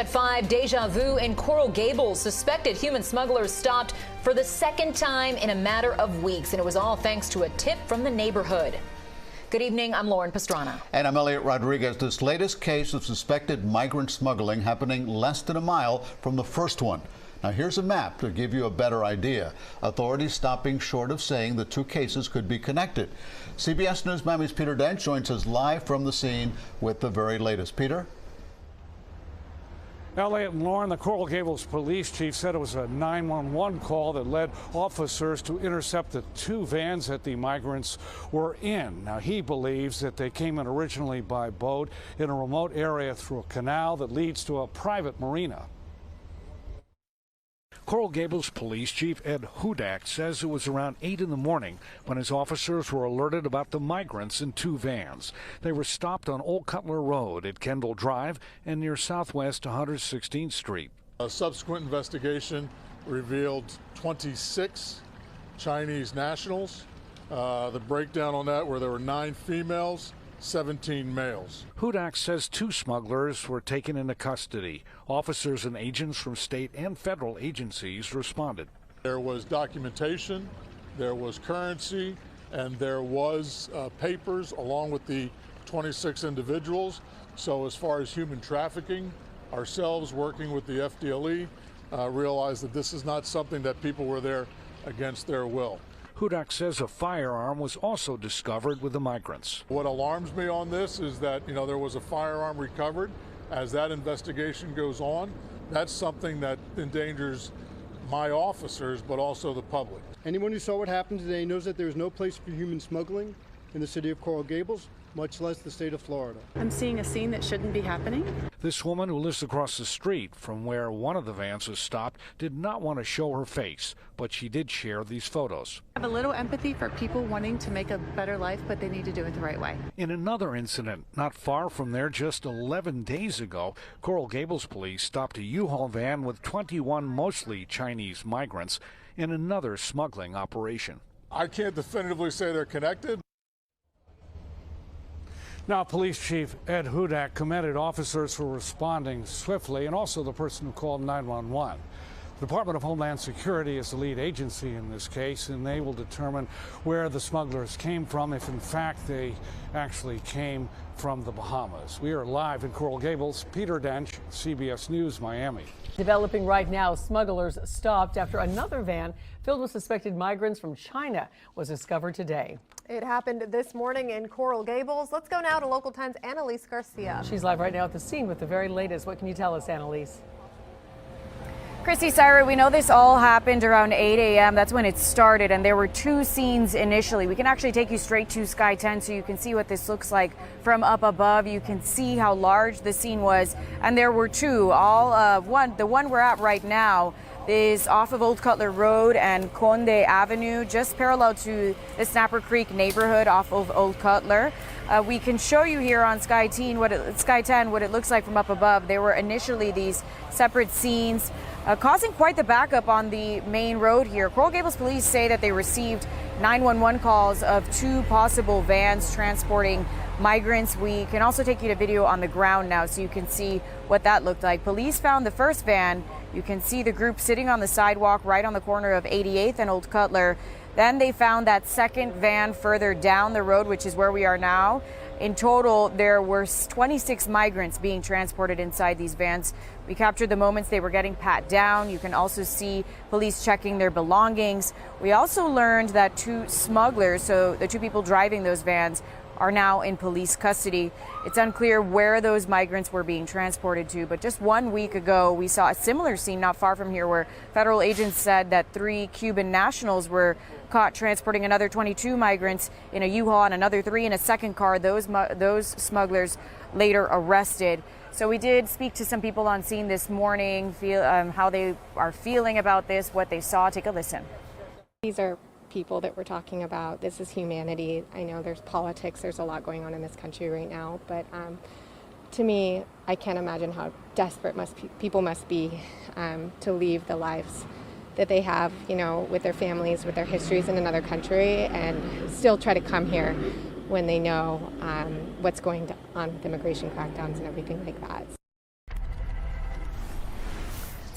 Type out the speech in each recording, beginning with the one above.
At 5, deja vu in Coral Gables. Suspected human smugglers stopped for the second time in a matter of weeks, and it was all thanks to a tip from the neighborhood. Good evening, I'm Lauren Pastrana. And I'm Elliot Rodriguez. This latest case of suspected migrant smuggling happening less than a mile from the first one. Now here's a map to give you a better idea. Authorities stopping short of saying the two cases could be connected. CBS News Miami's Peter Dent joins us live from the scene with the very latest. Peter? Elliot and Lauren, the Coral Gables police chief said it was a 911 call that led officers to intercept the two vans that the migrants were in. Now, he believes that they came in originally by boat in a remote area through a canal that leads to a private marina. Coral Gables Police Chief Ed Hudak says it was around 8 in the morning when his officers were alerted about the migrants in two vans. They were stopped on Old Cutler Road at Kendall Drive and near Southwest 116th Street. A subsequent investigation revealed 26 Chinese nationals. The breakdown on that where there were 9 females, 17 males. Hudak says 2 smugglers were taken into custody. Officers and agents from state and federal agencies responded. There was documentation, there was currency, and there was papers along with the 26 individuals. So as far as human trafficking, ourselves working with the FDLE realized that this is not something that people were there against their will. Hudak says a firearm was also discovered with the migrants. What alarms me on this is that, there was a firearm recovered. As that investigation goes on, that's something that endangers my officers, but also the public. Anyone who saw what happened today knows that there is no place for human smuggling in the city of Coral Gables, much less the state of Florida. I'm seeing a scene that shouldn't be happening. This woman who lives across the street from where one of the vans was stopped did not want to show her face, but she did share these photos. I have a little empathy for people wanting to make a better life, but they need to do it the right way. In another incident not far from there just 11 days ago, Coral Gables police stopped a U-Haul van with 21 mostly Chinese migrants in another smuggling operation. I can't definitively say they're connected. Now, Police Chief Ed Hudak commended officers for responding swiftly and also the person who called 911. The Department of Homeland Security is the lead agency in this case, and they will determine where the smugglers came from, if in fact they actually came from the Bahamas. We are live in Coral Gables. Peter Dench, CBS News, Miami. Developing right now, smugglers stopped after another van filled with suspected migrants from China was discovered today. It happened this morning in Coral Gables. Let's go now to Local 10's Annalise Garcia. She's live right now at the scene with the very latest. What can you tell us, Annalise? Christy, Syra, we know this all happened around 8 a.m. That's when it started, and there were 2 scenes initially. We can actually take you straight to Sky 10 so you can see what this looks like from up above. You can see how large the scene was, and there were 2. The one we're at right now is off of Old Cutler Road and Conde Avenue, just parallel to the Snapper Creek neighborhood off of Old Cutler. We can show you here on Sky 10 what it looks like from up above. There were initially these separate scenes, causing quite the backup on the main road here. Coral Gables police say that they received 911 calls of 2 possible vans transporting migrants. We can also take you to video on the ground now so you can see what that looked like. Police found the first van. You can see the group sitting on the sidewalk right on the corner of 88th and Old Cutler. Then they found that second van further down the road, which is where we are now. In total, there were 26 migrants being transported inside these vans. We captured the moments they were getting pat down. You can also see police checking their belongings. We also learned that 2 smugglers, so the 2 people driving those vans, are now in police custody. It's unclear where those migrants were being transported to, but just 1 week ago, we saw a similar scene not far from here where federal agents said that 3 Cuban nationals were caught transporting another 22 migrants in a U-Haul and another 3 in a second car. Those smugglers later arrested. So we did speak to some people on scene this morning, how they are feeling about this, what they saw. Take a listen. These are people that we're talking about. This is humanity. I know there's politics, there's a lot going on in this country right now, but to me, I can't imagine how desperate people must be to leave the lives that they have, with their families, with their histories in another country, and still try to come here when they know what's going on with immigration crackdowns and everything like that.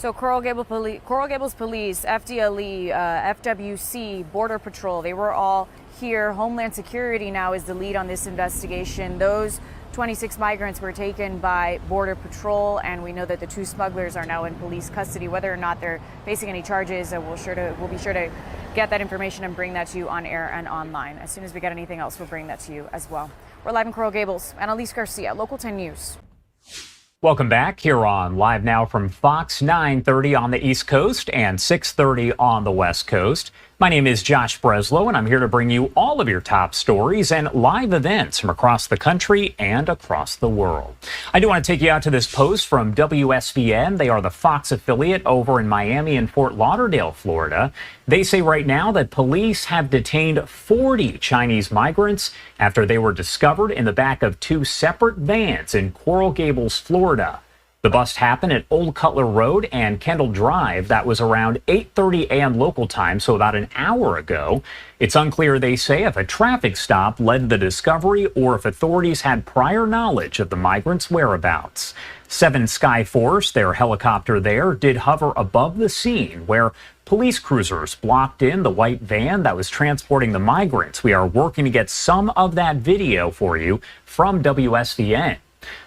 So Coral Gables Police, FDLE, FWC, Border Patrol, they were all here. Homeland Security now is the lead on this investigation. Those 26 migrants were taken by Border Patrol, and we know that the 2 smugglers are now in police custody. Whether or not they're facing any charges, we'll be sure to get that information and bring that to you on air and online. As soon as we get anything else, we'll bring that to you as well. We're live in Coral Gables. Annalise Garcia, Local 10 News. Welcome back here on Live Now from Fox, 9:30 on the East Coast and 6:30 on the West Coast. My name is Josh Breslow, and I'm here to bring you all of your top stories and live events from across the country and across the world. I do want to take you out to this post from WSVN. They are the Fox affiliate over in Miami and Fort Lauderdale, Florida. They say right now that police have detained 40 Chinese migrants after they were discovered in the back of 2 separate vans in Coral Gables, Florida. The bust happened at Old Cutler Road and Kendall Drive. That was around 8:30 a.m. local time, so about an hour ago. It's unclear, they say, if a traffic stop led to the discovery or if authorities had prior knowledge of the migrants' whereabouts. 7 Sky Force, their helicopter there, did hover above the scene where police cruisers blocked in the white van that was transporting the migrants. We are working to get some of that video for you from WSVN.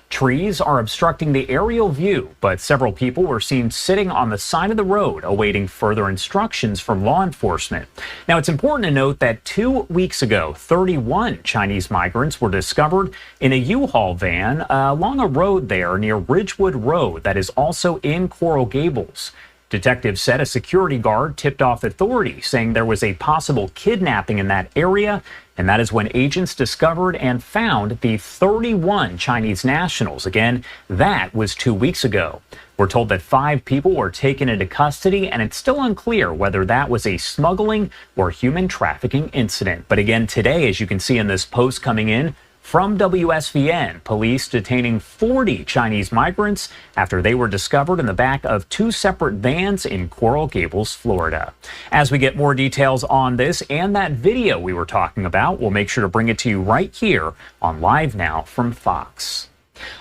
Trees are obstructing the aerial view, but several people were seen sitting on the side of the road awaiting further instructions from law enforcement. Now, it's important to note that 2 weeks ago, 31 Chinese migrants were discovered in a U-Haul van along a road there near Ridgewood Road that is also in Coral Gables. Detectives said a security guard tipped off authorities saying there was a possible kidnapping in that area, and that is when agents discovered and found the 31 Chinese nationals. Again, that was 2 weeks ago. We're told that 5 people were taken into custody, and it's still unclear whether that was a smuggling or human trafficking incident. But again, today, as you can see in this post coming in from WSVN, police detaining 40 Chinese migrants after they were discovered in the back of 2 separate vans in Coral Gables, Florida. As we get more details on this and that video we were talking about, we'll make sure to bring it to you right here on Live Now from Fox.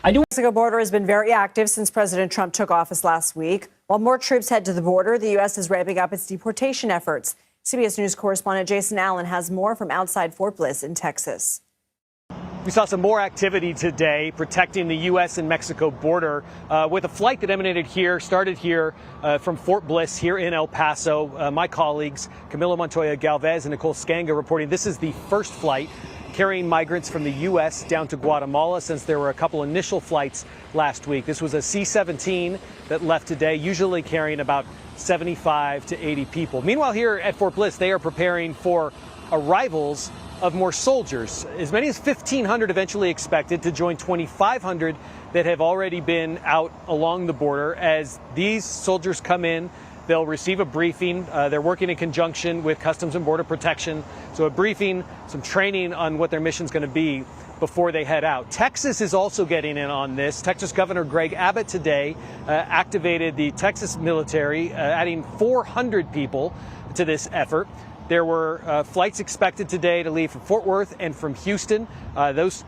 The Mexico border has been very active since President Trump took office last week. While more troops head to the border, the U.S. is ramping up its deportation efforts. CBS News correspondent Jason Allen has more from outside Fort Bliss in Texas. We saw some more activity today protecting the U.S. and Mexico border with a flight that started here from Fort Bliss here in El Paso. My colleagues Camilo Montoya Galvez and Nicole Skanga reporting this is the first flight carrying migrants from the U.S. down to Guatemala since there were a couple initial flights last week. This was a C-17 that left today, usually carrying about 75 to 80 people. Meanwhile, here at Fort Bliss, they are preparing for arrivals of more soldiers. As many as 1,500 eventually expected to join 2,500 that have already been out along the border. As these soldiers come in, they'll receive a briefing. They're working in conjunction with Customs and Border Protection. So a briefing, some training on what their mission is going to be before they head out. Texas is also getting in on this. Texas Governor Greg Abbott today activated the Texas military, adding 400 people to this effort. There were flights expected today to leave from Fort Worth and from Houston. Those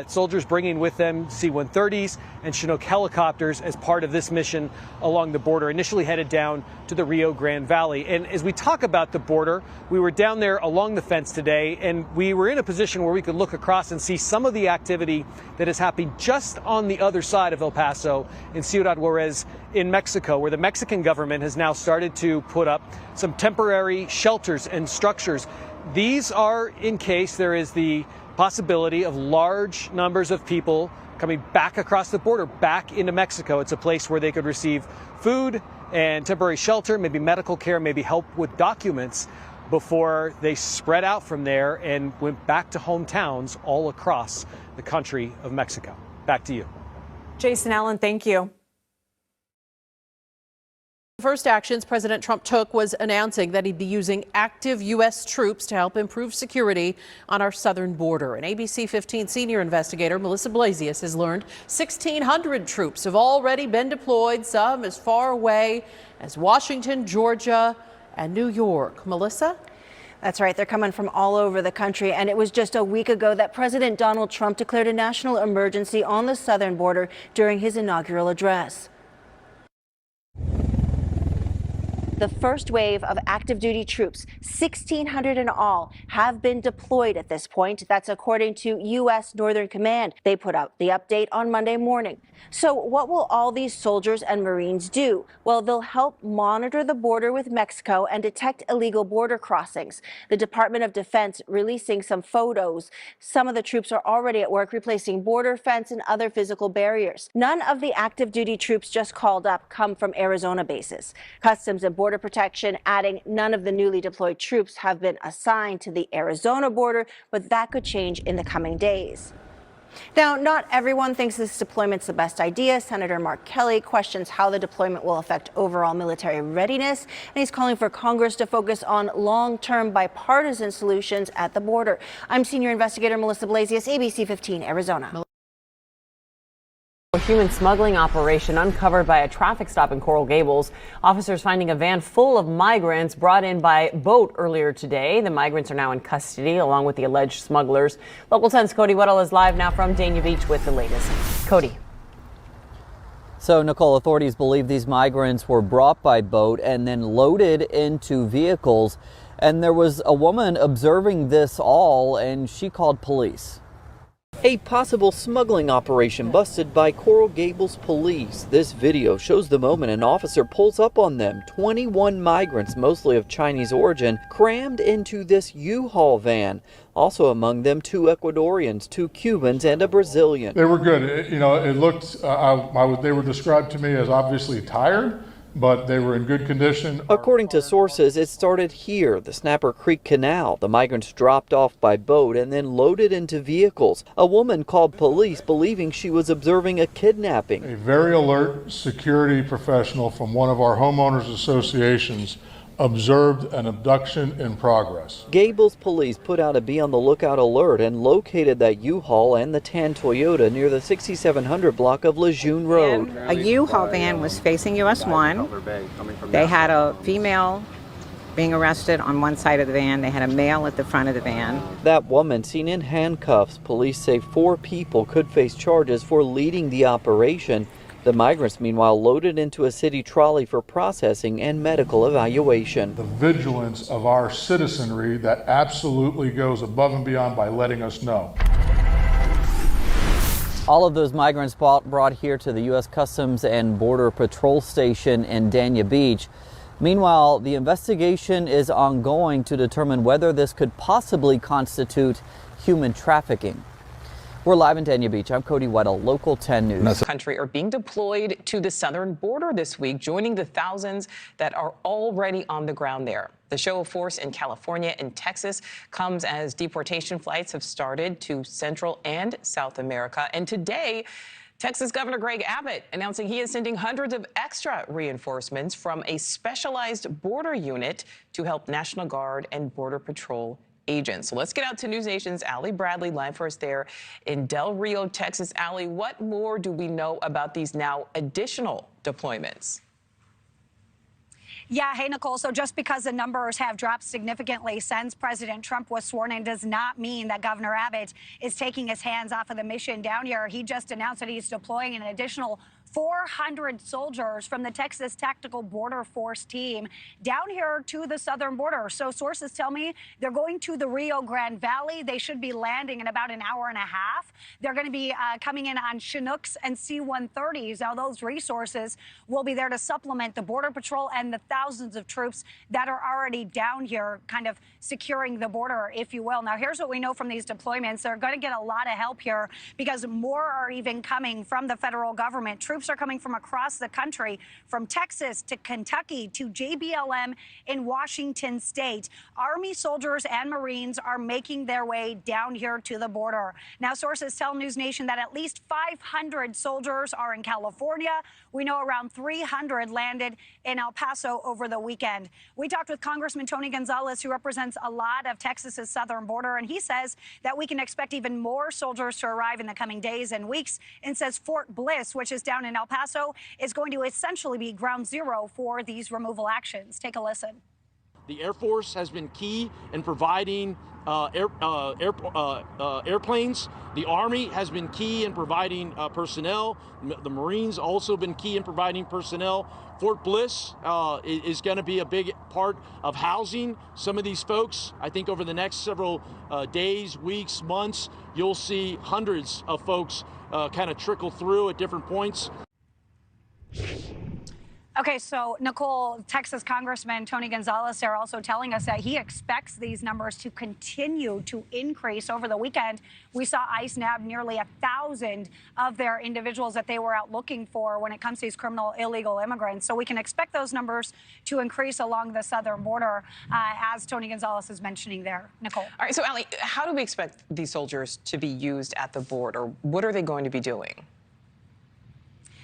soldiers bringing with them C-130s and Chinook helicopters as part of this mission along the border, initially headed down to the Rio Grande Valley. And as we talk about the border, we were down there along the fence today, and we were in a position where we could look across and see some of the activity that is happening just on the other side of El Paso in Ciudad Juarez in Mexico, where the Mexican government has now started to put up some temporary shelters and structures. These are in case there is the possibility of large numbers of people coming back across the border, back into Mexico. It's a place where they could receive food and temporary shelter, maybe medical care, maybe help with documents before they spread out from there and went back to hometowns all across the country of Mexico. Back to you. Jason Allen, thank you. The first actions President Trump took was announcing that he'd be using active U.S. troops to help improve security on our southern border. And ABC 15 senior investigator Melissa Blasius has learned 1,600 troops have already been deployed, some as far away as Washington, Georgia, and New York. Melissa? That's right. They're coming from all over the country. And it was just a week ago that President Donald Trump declared a national emergency on the southern border during his inaugural address. The first wave of active duty troops, 1,600 in all, have been deployed at this point. That's according to U.S. Northern Command. They put out the update on Monday morning. So what will all these soldiers and Marines do? Well, they'll help monitor the border with Mexico and detect illegal border crossings. The Department of Defense releasing some photos. Some of the troops are already at work replacing border fence and other physical barriers. None of the active duty troops just called up come from Arizona bases. Customs and Border Protection adding none of the newly deployed troops have been assigned to the Arizona border, but that could change in the coming days. Now, not everyone thinks this deployment's the best idea. Senator Mark Kelly questions how the deployment will affect overall military readiness, and he's calling for Congress to focus on long-term bipartisan solutions at the border. I'm senior investigator Melissa Blasius, ABC 15, Arizona. A human smuggling operation uncovered by a traffic stop in Coral Gables. Officers finding a van full of migrants brought in by boat earlier today. The migrants are now in custody along with the alleged smugglers. Local 10's Cody Weddle is live now from Dania Beach with the latest. Cody. So, Nicole, authorities believe these migrants were brought by boat and then loaded into vehicles. And there was a woman observing this all, and she called police. A possible smuggling operation busted by Coral Gables police. This video shows the moment an officer pulls up on them. 21 migrants, mostly of Chinese origin, crammed into this U-Haul van. Also among them, 2 Ecuadorians, 2 Cubans, and a Brazilian. They were good. It looked, they were described to me as obviously tired, but they were in good condition. According to sources, it started here, the Snapper Creek Canal. The migrants dropped off by boat and then loaded into vehicles. A woman called police believing she was observing a kidnapping. A very alert security professional from one of our homeowners associations observed an abduction in progress. Gables police put out a be on the lookout alert and located that U-Haul and the tan Toyota near the 6700 block of Lejeune Road. A U-Haul van was facing US 1. They had a female being arrested on one side of the van. They had a male at the front of the van. That woman seen in handcuffs. Police say 4 people could face charges for leading the operation. The migrants, meanwhile, loaded into a city trolley for processing and medical evaluation. The vigilance of our citizenry that absolutely goes above and beyond by letting us know. All of those migrants brought here to the U.S. Customs and Border Patrol Station in Dania Beach. Meanwhile, the investigation is ongoing to determine whether this could possibly constitute human trafficking. We're live in Dania Beach. I'm Cody Weddle, Local 10 News. Country are being deployed to the southern border this week, joining the thousands that are already on the ground there. The show of force in California and Texas comes as deportation flights have started to Central and South America. And today, Texas Governor Greg Abbott announcing he is sending hundreds of extra reinforcements from a specialized border unit to help National Guard and Border Patrol agents. So let's get out to News Nation's Allie Bradley live for us there in Del Rio, Texas. Allie, what more do we know about these now additional deployments? Yeah, hey, Nicole. So just because the numbers have dropped significantly since President Trump was sworn in does not mean that Governor Abbott is taking his hands off of the mission down here. He just announced that he's deploying an additional 400 soldiers from the Texas Tactical Border Force team down here to the southern border. So sources tell me they're going to the Rio Grande Valley. They should be landing in about an hour and a half. They're going to be coming in on Chinooks and C-130s. Now, those resources will be there to supplement the Border Patrol and the thousands of troops that are already down here kind of securing the border, if you will. Now, here's what we know from these deployments. They're going to get a lot of help here because more are even coming from the federal government. Troops are coming from across the country, from Texas to Kentucky to JBLM in Washington state. Army soldiers and Marines are making their way down here to the border. Now, sources tell News Nation that at least 500 soldiers are in California. We know around 300 landed in El Paso over the weekend. We talked with Congressman Tony Gonzalez, who represents a lot of Texas's southern border, and he says that we can expect even more soldiers to arrive in the coming days and weeks, and says Fort Bliss, which is down in El Paso, is going to essentially be ground zero for these removal actions. Take a listen. The Air Force has been key in providing airplanes. The Army has been key in providing personnel. The Marines also been key in providing personnel. Fort Bliss is going to be a big part of housing some of these folks. I think over the next several days, weeks, months, you'll see hundreds of folks kind of trickle through at different points. Okay, so Nicole, Texas Congressman Tony Gonzalez are also telling us that he expects these numbers to continue to increase. Over the weekend, we saw ICE nab nearly 1,000 of their individuals that they were out looking for when it comes to these criminal illegal immigrants. So we can expect those numbers to increase along the southern border, as Tony Gonzalez is mentioning there. Nicole. All right, so Ali, how do we expect these soldiers to be used at the border? What are they going to be doing?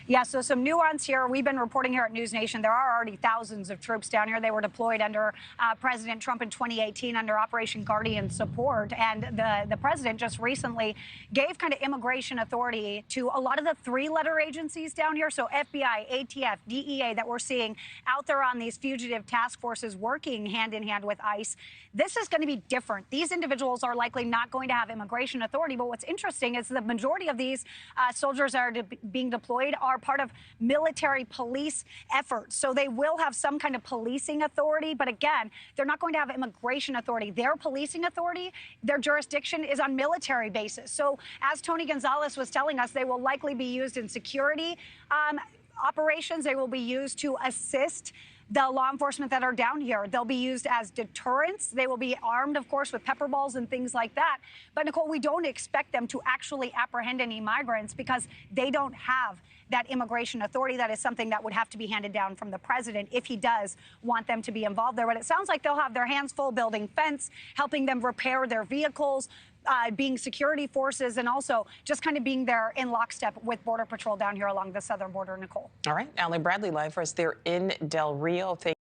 Yeah, so some nuance here. We've been reporting here at News Nation. There are already thousands of troops down here. They were deployed under President Trump in 2018 under Operation Guardian Support. And the president just recently gave kind of immigration authority to a lot of the three-letter agencies down here. So FBI, ATF, DEA that we're seeing out there on these fugitive task forces working hand in hand with ICE. This is going to be different. These individuals are likely not going to have immigration authority. But what's interesting is the majority of these soldiers that are being deployed are part of military police efforts. So they will have some kind of policing authority. But again, they're not going to have immigration authority. Their policing authority, their jurisdiction is on military basis. So as Tony Gonzalez was telling us, they will likely be used in security operations. They will be used to assist the law enforcement that are down here. They'll be used as deterrents. They will be armed, of course, with pepper balls and things like that. But Nicole, we don't expect them to actually apprehend any migrants because they don't have that immigration authority. That is something that would have to be handed down from the president if he does want them to be involved there. But it sounds like they'll have their hands full building fence, helping them repair their vehicles, being security forces, and also just kind of being there in lockstep with Border Patrol down here along the southern border, Nicole. All right, Ali Bradley live for us there in Del Rio.